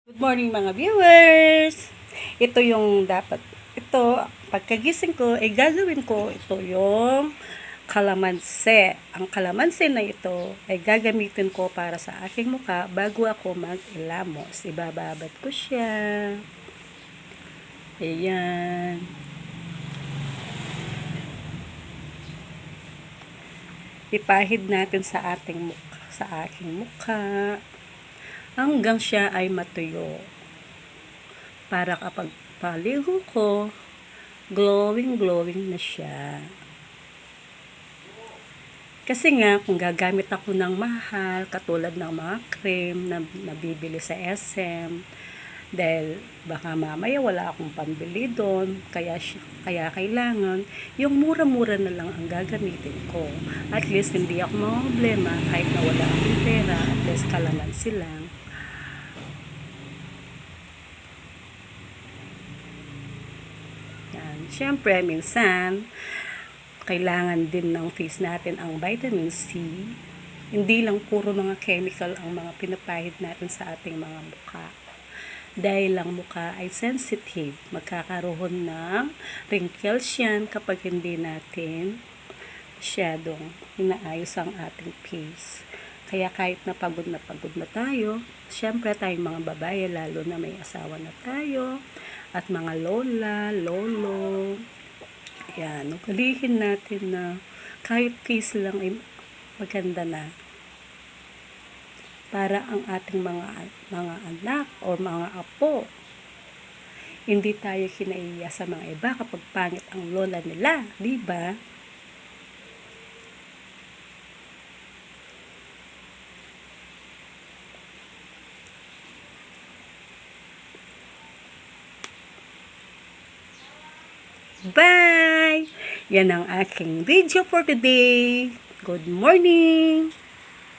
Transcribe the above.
Good morning mga viewers! Ito yung pagkagising ko, ay gagawin ko, ito yung kalamansi. Ang kalamansi na ito ay gagamitin ko para sa aking mukha bago ako mag-ilamos. Ibababad ko siya. Ayan. Ipahid natin sa aking mukha. Hanggang siya ay matuyo. Para kapag paligo ko, glowing na siya. Kasi nga, kung gagamit ako ng mahal, katulad ng mga cream na nabibili sa SM, dahil baka mamaya wala akong pambili doon, kaya kailangan, yung mura-mura na lang ang gagamitin ko. At least, hindi ako problema kahit na wala akong pera, at least kalamansi lang. Siyempre, minsan, kailangan din ng face natin ang vitamin C. Hindi lang puro mga chemical ang mga pinapahid natin sa ating mga mukha. Dahil lang mukha ay sensitive, magkakaroon ng wrinkles yan kapag hindi natin masyadong inaayos ang ating face. Kaya kahit na pagod na tayo, siyempre tayong mga babae, lalo na may asawa na tayo, at mga lola, lolo, yan, ugalihin natin na kahit face lang ay maganda na. Para ang ating mga anak o mga apo, hindi tayo kinaiya sa mga iba kapag pangit ang lola nila, di ba? Bye! Yan ang aking video for today. Good morning!